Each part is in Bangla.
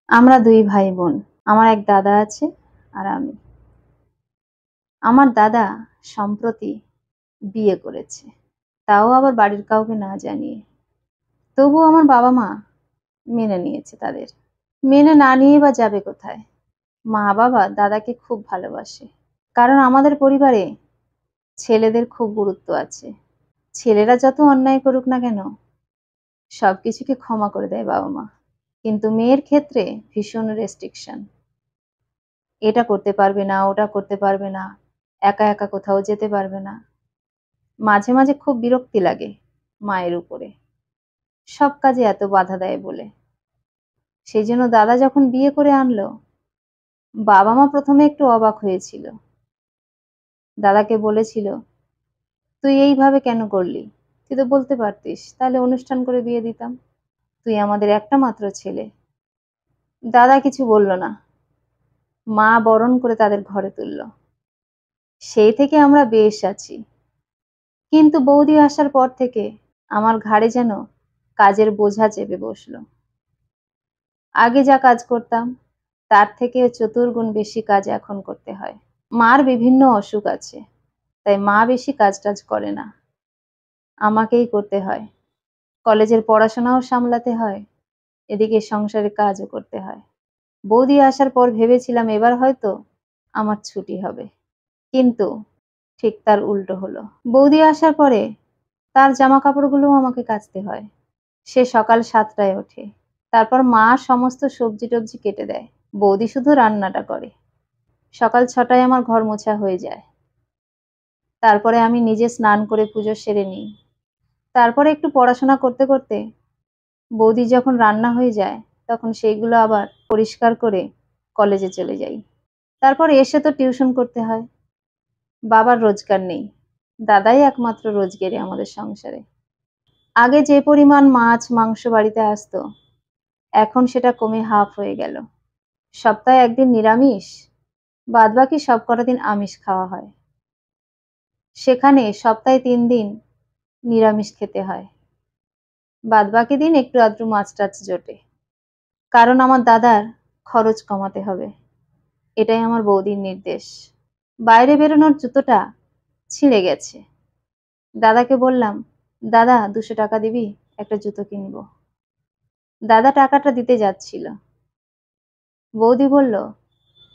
আমরা ২ ভাই বোন। আমার এক দাদা আছে আর আমি। আমার দাদা সম্প্রতি বিয়ে করেছে। তাও আবার বাড়ির কাউকে না জানিয়ে। তবুও আমার বাবা-মা মেনে নিয়েছে তাদের। মেনে না নিয়েই বা যাবে কোথায়? মা-বাবা দাদাকে খুব ভালোবাসে। কারণ আমাদের পরিবারে ছেলেদের খুব গুরুত্ব আছে। ছেলেরা যত অন্যায় করুক না কেন, সবকিছুকে ক্ষমা করে দেয় বাবা-মা। কিন্তু মেয়ের ক্ষেত্রে ভীষণ রেস্ট্রিকশন। এটা করতে পারবে না, ওটা করতে পারবে না। একা, একা কোথাও যেতে পারবে না। মাঝে, মাঝে খুব বিরক্তি লাগে মায়ের উপরে। সব কাজে এত বাধা দেয় বলে। সেইজন্য দাদা যখন বিয়ে করে আনলো, বাবা-মা ১ম এ একটু অবাক হয়েছিল। দাদাকে বলেছিল, "তুই এইভাবে কেন করলি? তুই তো বলতে পারতিস, তাহলে অনুষ্ঠান করে বিয়ে দিতাম। তুই আমাদের একটা মাত্র ছেলে।" দাদা কিছু বলল না। মা বরণ করে তাদের ঘরে তুলল। সেই থেকে আমরা বেশ আছি। কিন্তু বৌদি আসার পর থেকে আমার ঘাড়ে যেন কাজের বোঝা চেপে বসলো। আগে যা কাজ করতাম তার থেকে চতুর্গুণ বেশি কাজ এখন করতে হয়। মার বিভিন্ন অসুখ আছে, তাই মা বেশি কাজ-টাজ করে না। আমাকেই করতে হয়। কলেজের পড়াশোনাও সামলাতে হয়, এদিকে সংসারের কাজও করতে হয়। বৌদি আসার পর ভেবেছিলাম এবার হয়তো আমার ছুটি হবে। কিন্তু ঠিক তার উল্টো হলো। বৌদি আসার পরে তার জামাকাপড়গুলোও আমাকে কাচতে হয়। সে সকাল ৭ টায় ওঠে। তারপর মা সমস্ত সবজি-টবজি কেটে দেয়। বৌদি শুধু রান্নাটা করে। সকাল ৬ টায় আমার ঘর মোছা হয়ে যায়। তারপরে আমি নিজে স্নান করে পুজো সেরে নিই। তারপরে একটু পড়াশোনা করতে, করতে বৌদির যখন রান্না হয়ে যায়, তখন সেইগুলো আবার পরিষ্কার করে কলেজে চলে যাই। তারপর এসে তো টিউশন করতে হয়। বাবার রোজগার নেই। দাদাই একমাত্র রোজগেরে আমাদের সংসারে। আগে যে পরিমাণ মাছ, মাংস বাড়িতে আসতো, এখন সেটা কমে হাফ হয়ে গেল। সপ্তাহে ১ দিন নিরামিষ, বাদবাকি সব কটা দিন আমিষ খাওয়া হয়। সেখানে সপ্তাহে ৩ দিন নিরামিষ খেতে হয়। বাদবাকি দিন একটু আধটু মাছ-টাছ জোটে। কারণ আমার দাদার খরচ কমাতে হবে। এটাই আমার বৌদির নির্দেশ। বাইরে বেরোনোর জুতোটা ছিঁড়ে গেছে। দাদাকে বললাম, "দাদা ২০০ টাকা দিবি? একটা জুতো কিনবো।" দাদা টাকাটা দিতে যাচ্ছিল। বৌদি বলল,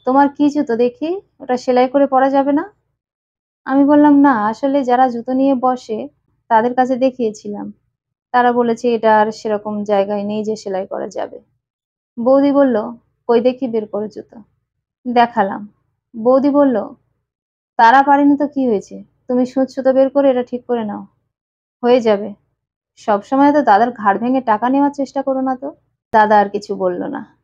"তোমার কি জুতো দেখি? ওটা সেলাই করে পরা যাবে না?" আমি বললাম, "না, আসলে যারা জুতো নিয়ে বসে তাদের কাছে দেখিয়েছিলাম। তারা বলেছে এটা আর সেরকম জায়গায় নেই যে সেলাই করা যাবে।" বৌদি বলল, "কই দেখি বের করো জুতো।" দেখালাম। বৌদি বলল, "তারা পারেনি তো কি হয়েছে? তুমি সুঁচ সুতো বের করে এটা ঠিক করে নাও। হয়ে যাবে। সবসময় তো দাদার ঘাড় ভেঙে টাকা নেওয়ার চেষ্টা করো না তো।" দাদা আর কিছু বলল না।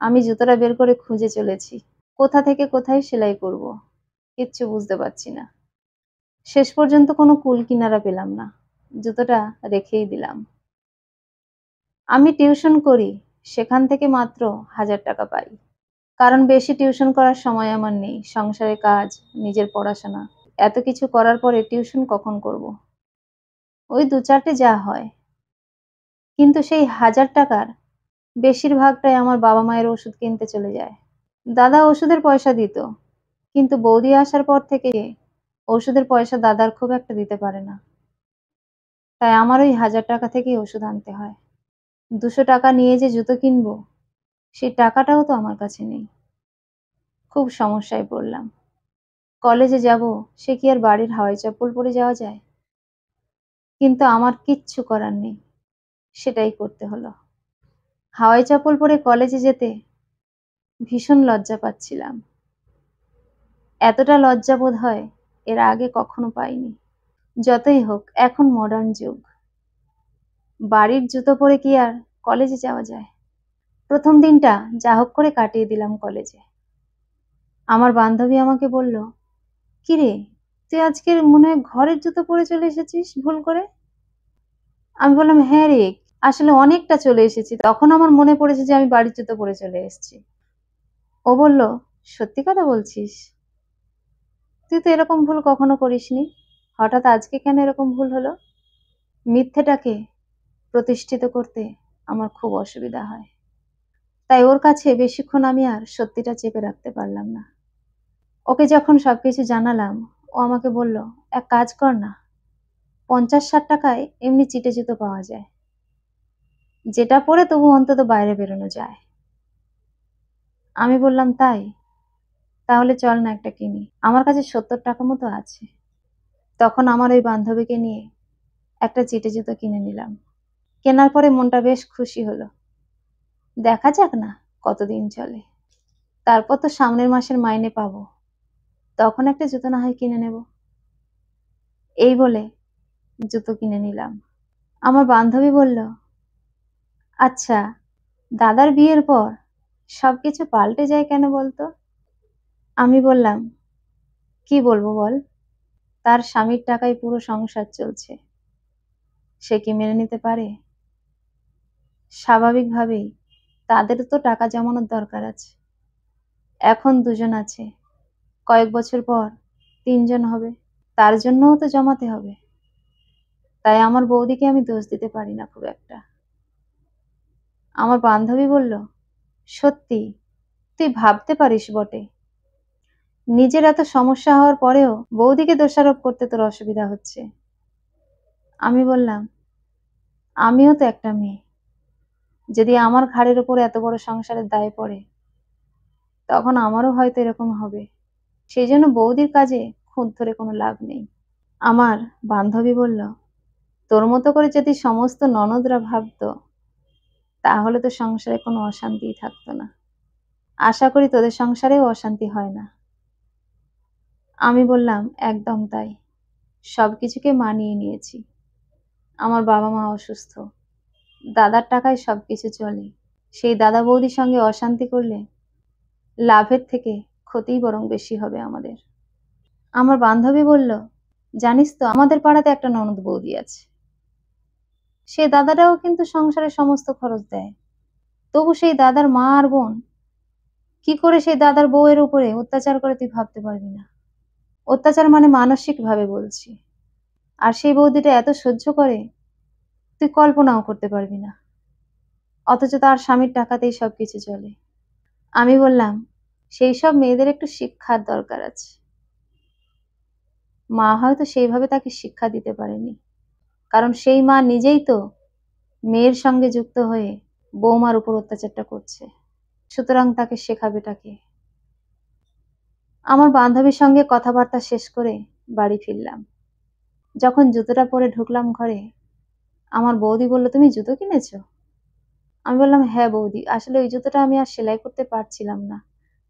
আমি জুতোটা বের করে খুঁজে চলেছি। কোথা থেকে কোথায় সেলাই করব? কিচ্ছু বুঝতে পারছি না। শেষ পর্যন্ত কোনো কূল কিনারা পেলাম না। জুতোটা রেখেই দিলাম। আমি টিউশন করি, সেখান থেকে মাত্র ১,০০০ টাকা পাই। কারণ বেশি টিউশন করার সময় আমার নেই। সংসারের কাজ, নিজের পড়াশোনা। এত কিছু করার পরে টিউশন কখন করব? ওই ২-৪ টে যা হয়। কিন্তু সেই ১,০০০ টাকার বেশিরভাগটাই আমার বাবা-মায়ের ওষুধ কিনতে চলে যায়। দাদা ওষুধের পয়সা দিত। কিন্তু বৌদি আসার পর থেকে ওষুধের পয়সা দাদার খুব একটা দিতে পারে না। তাই আমার ওই ১,০০০ টাকা থেকেই ওষুধ আনতে হয়। ২০০ টাকা নিয়ে যে জুতো কিনবো, সেই টাকাটাও তো আমার কাছে নেই। খুব সমস্যায় পড়লাম। কলেজে যাবো, সে কি আর বাড়ির হাওয়াই চপ্পল পরে যাওয়া যায়? কিন্তু আমার কিচ্ছু করার নেই। সেটাই করতে হলো। হাওয়াই চপ্পল পরে কলেজে যেতে ভীষণ লজ্জা পাচ্ছিলাম। এতটা লজ্জা বোধ হয় এর আগে কখনো পাইনি। যতই হোক এখন মডার্ন যুগ। বাড়ির জুতো পরে কি আর কলেজে যাওয়া যায়? ১ম দিনটা যা হোক করে কাটিয়ে দিলাম কলেজে। আমার বান্ধবী আমাকে বলল, "কিরে, তুই আজকে মনে হয় ঘরের জুতো পরে চলে এসেছিস ভুল করে?" আমি বললাম, "হ্যাঁ রে, আসলে অনেকটা চলে এসেছি। তখন আমার মনে পড়েছে যে আমি বাড়ির জুতো পরে চলে এসেছি।" ও বলল, "সত্যি কথা বলছিস? তুই তো এরকম ভুল কখনো করিসনি। হঠাৎ আজকে কেন এরকম ভুল হলো?" মিথ্যেটাকে প্রতিষ্ঠিত করতে আমার খুব অসুবিধা হয়। তাই ওর কাছে বেশিক্ষণ আমি আর সত্যিটা চেপে রাখতে পারলাম না। ওকে যখন সবকিছু জানালাম, ও আমাকে বলল, "এক কাজ কর না, ৫০-৬০ টাকায় এমনি চিটে জুতো পাওয়া যায়, যেটা পরে তবু অন্তত বাইরে বেরোনো যায়।" আমি বললাম, "তাই? তাহলে চল না একটা কিনি। আমার কাছে ৭০ টাকা মতো আছে।" তখন আমার ওই বান্ধবীকে নিয়ে একটা চিটে জুতো কিনে নিলাম। কেনার পরে মনটা বেশ খুশি হলো। দেখা যাক না কতদিন চলে। তারপর তো সামনের মাসের মাইনে পাবো। তখন একটা জুতো না হয় কিনে নেব। এই বলে জুতো কিনে নিলাম। আমার বান্ধবী বলল, "আচ্ছা, দাদার বিয়ের পর সবকিছু পাল্টে যায় কেন বলতো?" আমি বললাম, "কি বলবো বল? তার স্বামীর টাকায় পুরো সংসার চলছে। সে কি মেনে নিতে পারে? স্বাভাবিকভাবেই তাদেরও তো টাকা জমানোর দরকার আছে। এখন ২ জন আছে, কয়েক বছর পর ৩ জন হবে। তার জন্যও তো জমাতে হবে। তাই আমার বৌদিকে আমি দোষ দিতে পারি না খুব একটা।" আমার বান্ধবী বলল, "সত্যি, তুই ভাবতে পারিস বটে। নিজের এত সমস্যা হওয়ার পরেও বৌদিকে দোষারোপ করতে তোর অসুবিধা হচ্ছে।" আমি বললাম, "আমিও তো একটা মেয়ে। যদি আমার ঘাড়ের ওপর এত বড় সংসারের দায় পড়ে, তখন আমারও হয়তো এরকম হবে। সেজন্য বৌদির কাজে খুঁত ধরে কোনো লাভ নেই।" আমার বান্ধবী বলল, "তোর মতো করে যদি সমস্ত ননদরা ভাবতো, তাহলে তো সংসারে কোনো অশান্তিই থাকতো না। আশা করি তোদের সংসারেও অশান্তি হয় না।" আমি বললাম, "একদম তাই। সবকিছুকে মানিয়ে নিয়েছি। আমার বাবা-মা অসুস্থ। দাদার টাকায় সবকিছু চলে। সেই দাদা বৌদির সঙ্গে অশান্তি করলে লাভের থেকে ক্ষতিই বরং বেশি হবে আমাদের।" আমার বান্ধবী বলল, "জানিস তো আমাদের পাড়াতে একটা ননদ বৌদি আছে। সে দাদাটাও কিন্তু সংসারের সমস্ত খরচ দেয়। তবু সেই দাদার মা আর বোন কি করে সেই দাদার বউয়ের উপরে অত্যাচার করে তুই ভাবতে পারবি না। অত্যাচার মানে মানসিকভাবে বলছি। আর সেই বৌদিটা এত সহ্য করে তুই কল্পনাও করতে পারবি না। অথচ তার স্বামীর টাকাতেই সবকিছু চলে।" আমি বললাম, "সেই সব মেয়েদের একটু শিক্ষার দরকার আছে। মা হয়তো সেইভাবে তাকে শিক্ষা দিতে পারেনি। কারণ সেই মা নিজেই তো মেয়ের সঙ্গে যুক্ত হয়ে বৌমার উপর অত্যাচারটা করছে। সুতরাং তাকে শেখাবেটা কে?" আমার বান্ধবীর সঙ্গে কথাবার্তা শেষ করে বাড়ি ফিরলাম। যখন জুতোটা পরে ঢুকলাম ঘরে, আমার বৌদি বলল, "তুমি জুতো কিনেছো?" আমি বললাম, "হ্যাঁ বৌদি, আসলে ওই জুতোটা আমি আর সেলাই করতে পারছিলাম না।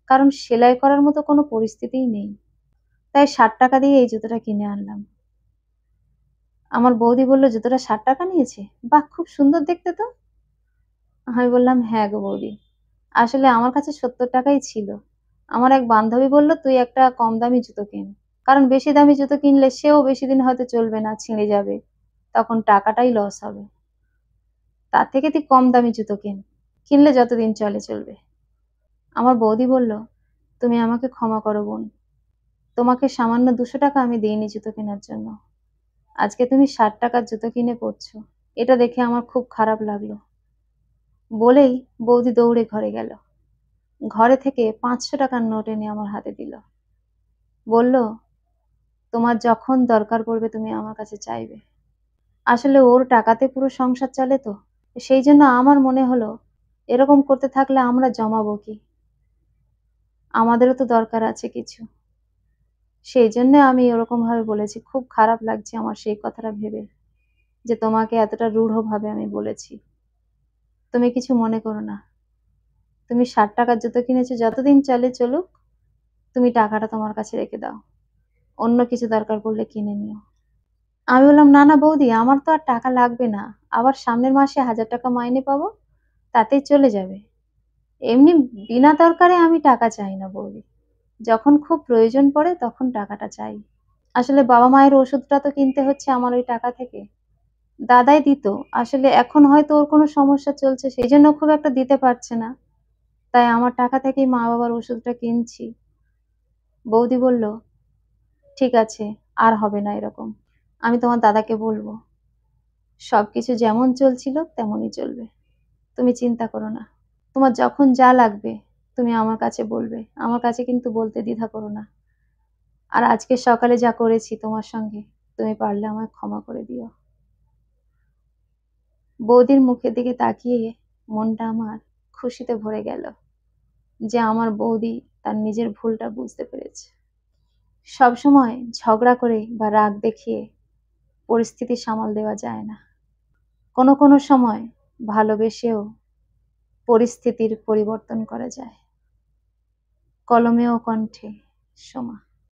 কারণ সেলাই করার মতো কোনো পরিস্থিতিই নেই। তাই ৬০ টাকা দিয়ে এই জুতোটা কিনে আনলাম।" আমার বৌদি বলল, "জুতোটা ৬০ টাকা নিয়েছে? বাহ! খুব সুন্দর দেখতে তো।" আমি বললাম, "হ্যাঁ গো বৌদি, আসলে আমার কাছে ৭০ টাকাই ছিল। আমার এক বান্ধবী বলল, তুই একটা কম দামি জুতো কেন। কারণ বেশি দামি জুতো কিনলে সেও বেশিদিন হয়তো চলবে না, ছিঁড়ে যাবে। তখন টাকাটাই লস হবে। তার থেকে তুই কম দামি জুতো কেন। কিনলে যতদিন চলে চলবে।" আমার বৌদি বলল, "তুমি আমাকে ক্ষমা করো বোন। তোমাকে সামান্য ২০০ টাকা আমি দিইনি জুতো কেনার জন্য। আজকে তুমি ৬০ টাকার জুতো কিনে পরছো। এটা দেখে আমার খুব খারাপ লাগলো।" বলেই বৌদি দৌড়ে ঘরে গেল। ঘরে থেকে ৫০০ টাকার নোট এনে আমার হাতে দিল। বলল, "তোমার যখন দরকার পড়বে তুমি আমার কাছে চাইবে।" আসলে ওর টাকাতে পুরো সংসার চলে তো। সেই জন্য আমার মনে হলো, এরকম করতে থাকলে আমরা জমাবো কি? আমাদেরও তো দরকার আছে কিছু। সেই জন্য আমি ওরকমভাবে বলেছি। খুব খারাপ লাগছে আমার সেই কথাটা ভেবে যে তোমাকে এতটা রূঢ়ভাবে আমি বলেছি। তুমি কিছু মনে করো না। তুমি ৬০ টাকার জুতো কিনেছো, যতদিন চলে চলুক। তুমি টাকাটা তোমার কাছে রেখে দাও। অন্য কিছু দরকার পড়লে কিনে নিও। আমি বললাম, "না, না বৌদি, আমার তো আর টাকা লাগবে না। আবার সামনের মাসে ১০০০ টাকা মাইনে পাবো, তাতেই চলে যাবে। এমনি বিনা দরকারে আমি টাকা চাই না বৌদি। যখন খুব প্রয়োজন পড়ে তখন টাকাটা চাই। আসলে বাবা-মায়ের ওষুধটা তো কিনতে হচ্ছে আমার ওই টাকা থেকে। দাদাই দিত। আসলে এখন হয়তো ওর কোনো সমস্যা চলছে, সেইজন্য খুব একটা দিতে পারছে না। তাই আমার টাকা থেকেই মা-বাবার ওষুধটা কিনছি।" বৌদি বলল, "ঠিক আছে, আর হবে না এরকম। আমি তোমার দাদাকে বলব। সবকিছু যেমন চলছিল তেমনই চলবে। তুমি চিন্তা করো না।" তোমার যখন যা লাগবে তুমি আমার কাছে বলবে, আমার কাছে কিন্তু বলতে দ্বিধা করো না। আর আজকে সকালে যা করেছি তোমার সঙ্গে, তুমি পারলে আমায় ক্ষমা করে দিও। বৌদির মুখের দিকে তাকিয়ে মনটা আমার খুশিতে ভরে গেল যে আমার বৌদি তার নিজের ভুলটা বুঝতে পেরেছে। সবসময় ঝগড়া করে বা রাগ দেখিয়ে পরিস্থিতি সামাল দেওয়া যায় না। কোনো কোনো সময় ভালোবেসেও পরিস্থিতির পরিবর্তন করা যায়। কলমে ও কণ্ঠে, সোমা।